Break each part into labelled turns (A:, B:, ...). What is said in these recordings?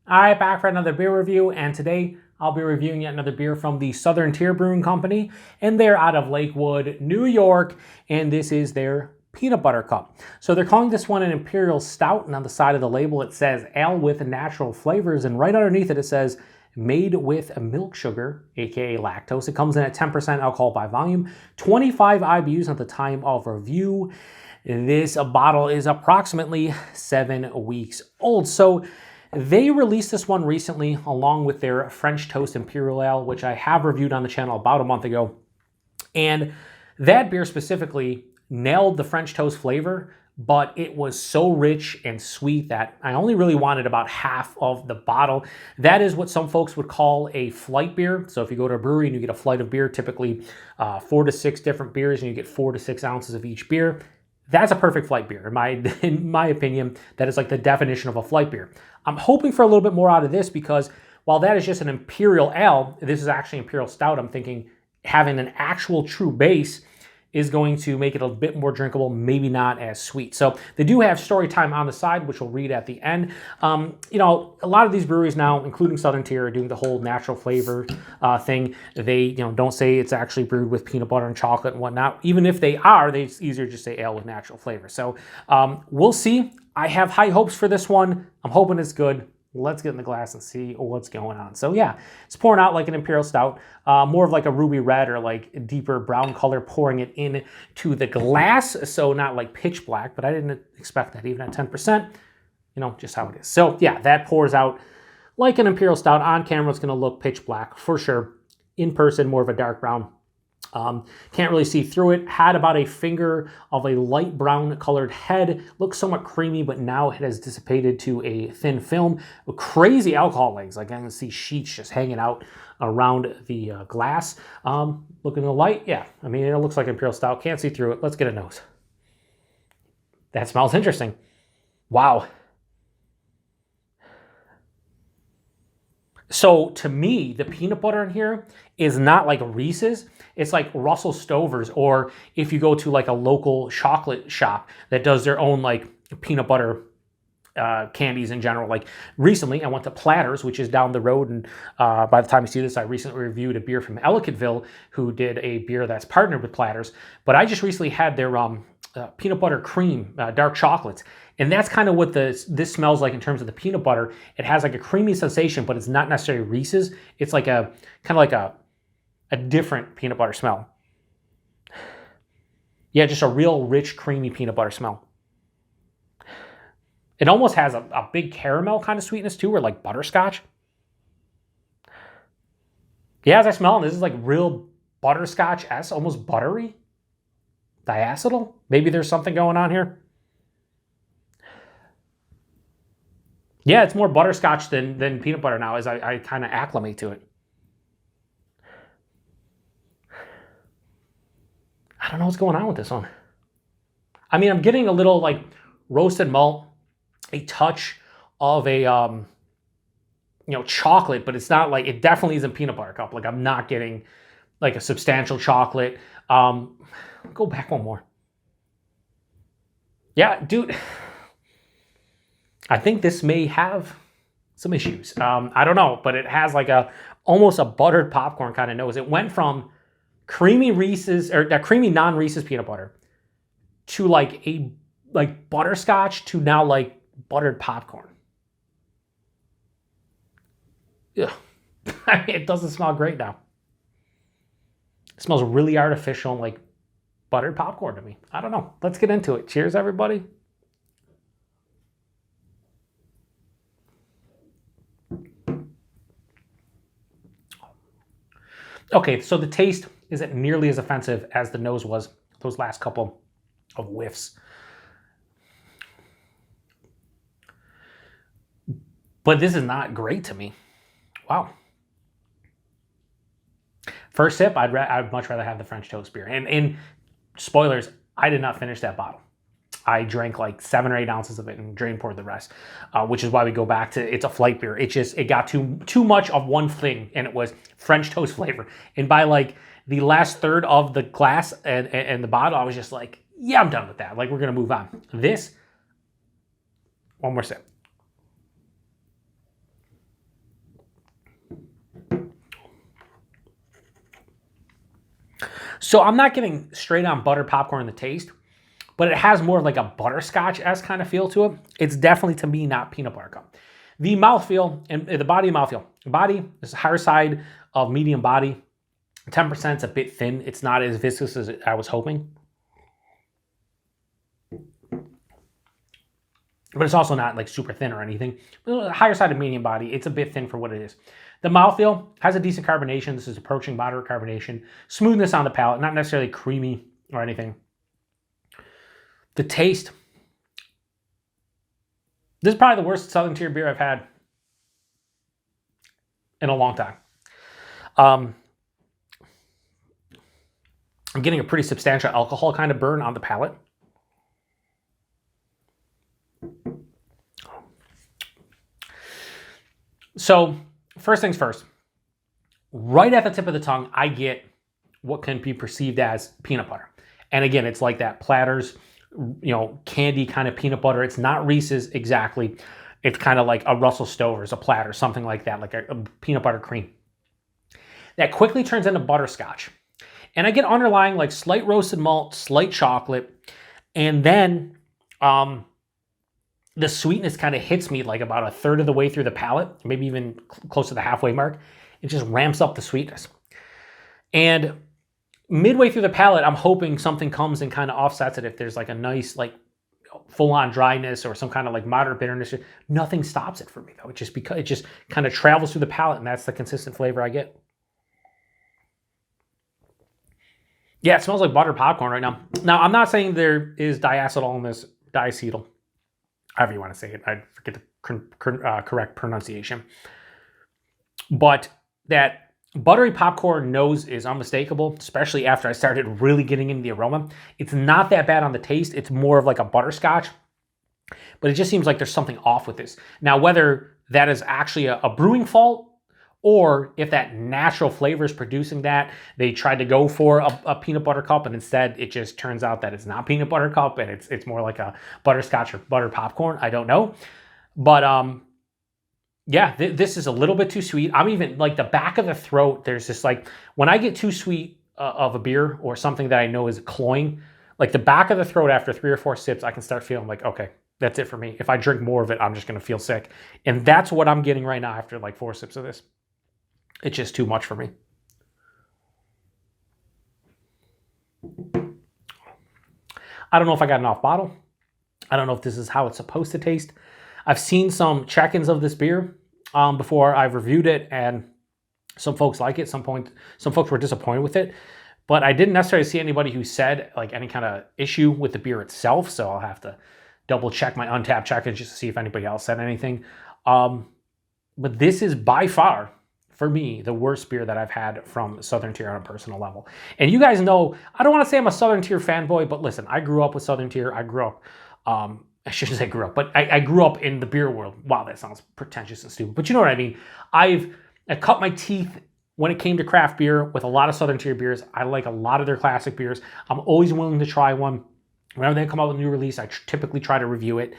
A: All right, back for another beer review, and today I'll be reviewing yet another beer from the Southern Tier Brewing Company, and they're out of Lakewood, New York, and this is their peanut butter cup. So they're calling this one an Imperial Stout, and on the side of the label it says ale with natural flavors, and right underneath it says made with milk sugar, aka lactose. It comes in at 10% alcohol by volume, 25 IBUs at the time of review. This bottle is approximately 7 weeks old. So they released this one recently along with their French Toast Imperial Ale, which I have reviewed on the channel about a month ago. And that beer specifically nailed the French toast flavor, but it was so rich and sweet that I only really wanted about half of the bottle. That is what some folks would call a flight beer. So if you go to a brewery and you get a flight of beer, typically 4 to 6 different beers, and you get 4 to 6 ounces of each beer, that's a perfect flight beer. In my opinion, that is like the definition of a flight beer. I'm hoping for a little bit more out of this because while that is just an Imperial Ale, this is actually Imperial Stout. I'm thinking having an actual true base is going to make it a bit more drinkable, maybe not as sweet. So they do have story time on the side, which we'll read at the end. You know, a lot of these breweries now, including Southern Tier, are doing the whole natural flavor thing. They don't say it's actually brewed with peanut butter and chocolate and whatnot. Even if they are, it's easier to just say ale with natural flavor. So we'll see. I have high hopes for this one. I'm hoping it's good. Let's get in the glass and see what's going on. So yeah, it's pouring out like an Imperial Stout, more of like a ruby red or like a deeper brown color, pouring it into the glass. So not like pitch black, but I didn't expect that even at 10%, just how it is. So yeah, that pours out like an Imperial Stout. On camera, it's gonna look pitch black for sure. In person, more of a dark brown. Can't really see through it. Had about a finger of a light brown colored head. Looks somewhat creamy, but now it has dissipated to a thin film. Crazy alcohol legs. Like I can see sheets just hanging out around the glass. Looking at the light, yeah. I mean, it looks like Imperial Stout. Can't see through it. Let's get a nose. That smells interesting. Wow. So to me, the peanut butter in here is not like Reese's. It's like Russell Stover's, or if you go to like a local chocolate shop that does their own like peanut butter candies in general. Like recently I went to Platters, which is down the road, and by the time you see this, I recently reviewed a beer from Ellicottville who did a beer that's partnered with Platters. But I just recently had their peanut butter cream dark chocolates, and that's kind of what this smells like in terms of the peanut butter. It has like a creamy sensation, but it's not necessarily Reese's. It's like a kind of like a different peanut butter smell. Yeah, just a real rich, creamy peanut butter smell. It almost has a big caramel kind of sweetness too, or like butterscotch. Yeah, as I smell it, this is like real butterscotch-esque, almost buttery. Diacetyl? Maybe there's something going on here. Yeah, it's more butterscotch than peanut butter now as I kind of acclimate to it. I don't know what's going on with this one. I mean, I'm getting a little like roasted malt, a touch of a chocolate, but it's not like, it definitely isn't peanut butter cup. Like I'm not getting like a substantial chocolate. Go back one more. Yeah, dude. I think this may have some issues. I don't know, but it has like almost a buttered popcorn kind of nose. It went from creamy Reese's, or that creamy non-Reese's peanut butter, to like a butterscotch, to now like buttered popcorn. Yeah, I mean, it doesn't smell great now. It smells really artificial, like buttered popcorn to me. I don't know. Let's get into it. Cheers, everybody. Okay, so the taste isn't nearly as offensive as the nose was those last couple of whiffs. But this is not great to me. Wow. First sip, I'd much rather have the French toast beer. And spoilers, I did not finish that bottle. I drank like 7 or 8 ounces of it and drain poured the rest, which is why we go back to it's a flight beer. It got too much of one thing, and it was French toast flavor. And by like the last third of the glass and the bottle, I was just like, yeah, I'm done with that. Like, we're gonna move on. This, one more sip. So I'm not getting straight on butter popcorn in the taste, but it has more of like a butterscotch-esque kind of feel to it. It's definitely, to me, not peanut butter cup. The mouthfeel and the body mouthfeel. Body is the higher side of medium body. 10% is a bit thin. It's not as viscous as I was hoping. But it's also not like super thin or anything. Higher side of medium body, it's a bit thin for what it is. The mouthfeel has a decent carbonation. This is approaching moderate carbonation. Smoothness on the palate, not necessarily creamy or anything. The taste. This is probably the worst Southern Tier beer I've had in a long time. I'm getting a pretty substantial alcohol kind of burn on the palate. So, first things first. Right at the tip of the tongue, I get what can be perceived as peanut butter. And again, it's like that Planters, candy kind of peanut butter. It's not Reese's exactly. It's kind of like a Russell Stover's, a Platter, something like that, like a peanut butter cream. That quickly turns into butterscotch. And I get underlying like slight roasted malt, slight chocolate, and then the sweetness kind of hits me like about a third of the way through the palate, maybe even close to the halfway mark. It just ramps up the sweetness. And midway through the palate, I'm hoping something comes and kind of offsets it. If there's like a nice, like full-on dryness or some kind of like moderate bitterness, nothing stops it for me though. It just kind of travels through the palate, and that's the consistent flavor I get. Yeah, it smells like buttered popcorn right now. Now, I'm not saying there is diacetyl in this, diacetyl, however you want to say it. I forget the correct pronunciation. But that buttery popcorn nose is unmistakable, especially after I started really getting into the aroma. It's not that bad on the taste. It's more of like a butterscotch, but it just seems like there's something off with this. Now, whether that is actually a brewing fault, or if that natural flavor is producing that, they tried to go for a peanut butter cup, and instead it just turns out that it's not peanut butter cup, and it's more like a butterscotch or butter popcorn. I don't know. But yeah, this is a little bit too sweet. I'm even like the back of the throat. There's this like, when I get too sweet of a beer or something that I know is cloying, like the back of the throat after 3 or 4 sips, I can start feeling like, okay, that's it for me. If I drink more of it, I'm just going to feel sick. And that's what I'm getting right now after like 4 sips of this. It's just too much for me. I don't know if I got an off bottle. I don't know if this is how it's supposed to taste. I've seen some check-ins of this beer before I've reviewed it, and some folks like it. Some folks were disappointed with it, but I didn't necessarily see anybody who said like any kind of issue with the beer itself. So I'll have to double check my Untappd check-ins just to see if anybody else said anything. But this is by far, for me, the worst beer that I've had from Southern Tier on a personal level. And you guys know, I don't want to say I'm a Southern Tier fanboy, but listen, I grew up with Southern Tier. I grew up, I shouldn't say grew up, but I grew up in the beer world. Wow, that sounds pretentious and stupid, but you know what I mean. I cut my teeth when it came to craft beer with a lot of Southern Tier beers. I like a lot of their classic beers. I'm always willing to try one. Whenever they come out with a new release, I typically try to review it.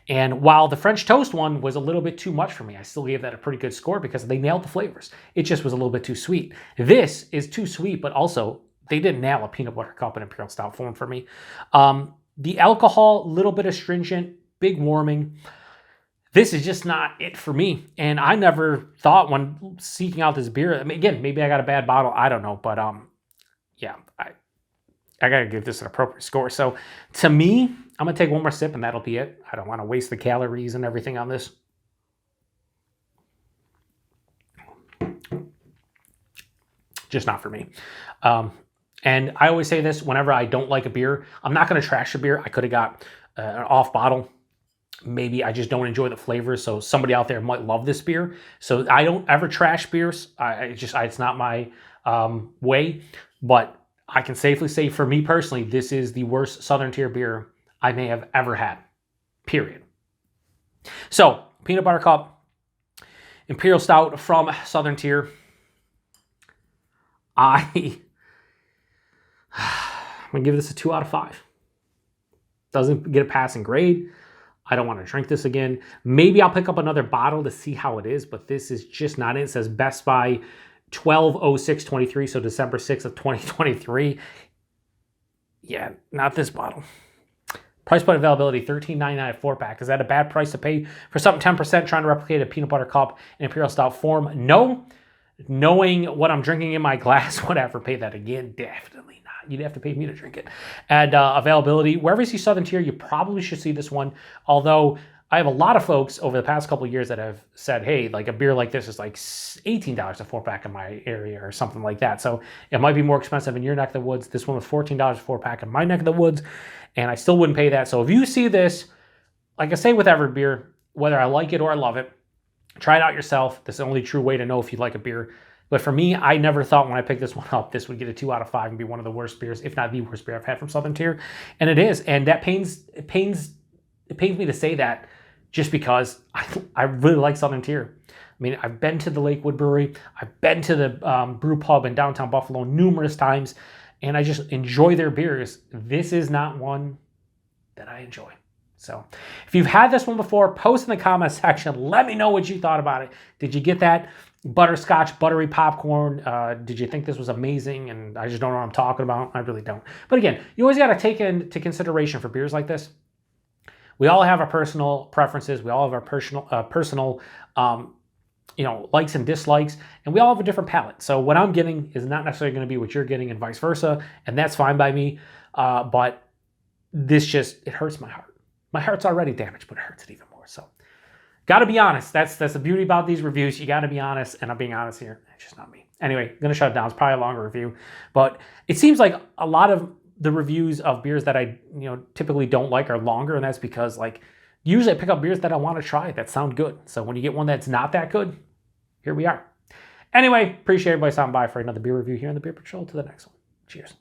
A: And while the French Toast one was a little bit too much for me, I still gave that a pretty good score because they nailed the flavors. It just was a little bit too sweet. This is too sweet, but also they didn't nail a peanut butter cup and Imperial Stout form for me. The alcohol, a little bit astringent, big warming. This is just not it for me. And I never thought when seeking out this beer, I mean, again, maybe I got a bad bottle, I don't know. But yeah, I got to give this an appropriate score. So to me, I'm going to take one more sip and that'll be it. I don't want to waste the calories and everything on this. Just not for me. And I always say this, whenever I don't like a beer, I'm not going to trash a beer. I could have got an off bottle. Maybe I just don't enjoy the flavors. So somebody out there might love this beer. So I don't ever trash beers. It's not my way. But I can safely say, for me personally, this is the worst Southern Tier beer I may have ever had, period. So, peanut butter cup, Imperial Stout from Southern Tier. I'm going to give this a 2 out of 5. Doesn't get a passing grade. I don't want to drink this again. Maybe I'll pick up another bottle to see how it is, but this is just not it. It says Best by 12/06/23, so December 6th of 2023. Yeah, not this bottle. Price point availability, $13.99 a 4-pack. Is that a bad price to pay for something 10% trying to replicate a peanut butter cup in Imperial Stout form? No. Knowing what I'm drinking in my glass, would I ever pay that again? Definitely not. You'd have to pay me to drink it. And availability, wherever you see Southern Tier, you probably should see this one. Although I have a lot of folks over the past couple of years that have said, hey, like a beer like this is like $18 a 4-pack in my area or something like that. So it might be more expensive in your neck of the woods. This one was $14 a 4-pack in my neck of the woods, and I still wouldn't pay that. So if you see this, like I say with every beer, whether I like it or I love it, try it out yourself. This is the only true way to know if you like a beer. But for me, I never thought when I picked this one up, this would get a 2 out of 5 and be one of the worst beers, if not the worst beer I've had from Southern Tier. And it is. And that pains me to say that, just because I really like Southern Tier. I mean, I've been to the Lakewood Brewery. I've been to the brew pub in downtown Buffalo numerous times, and I just enjoy their beers. This is not one that I enjoy. So if you've had this one before, post in the comment section. Let me know what you thought about it. Did you get that butterscotch, buttery popcorn? Did you think this was amazing? And I just don't know what I'm talking about. I really don't. But again, you always got to take into consideration for beers like this, we all have our personal preferences. We all have our personal likes and dislikes, and we all have a different palate. So what I'm getting is not necessarily going to be what you're getting, and vice versa, and that's fine by me. But this it hurts my heart. My heart's already damaged, but it hurts it even more. So, got to be honest. That's the beauty about these reviews. You got to be honest, and I'm being honest here. It's just not me. Anyway, gonna shut it down. It's probably a longer review, but it seems like a lot of the reviews of beers that I typically don't like are longer, and that's because usually I pick up beers that I want to try that sound good. So when you get one that's not that good, here we are. Anyway, appreciate everybody stopping by for another beer review here on the Beer Patrol. To the next one. Cheers.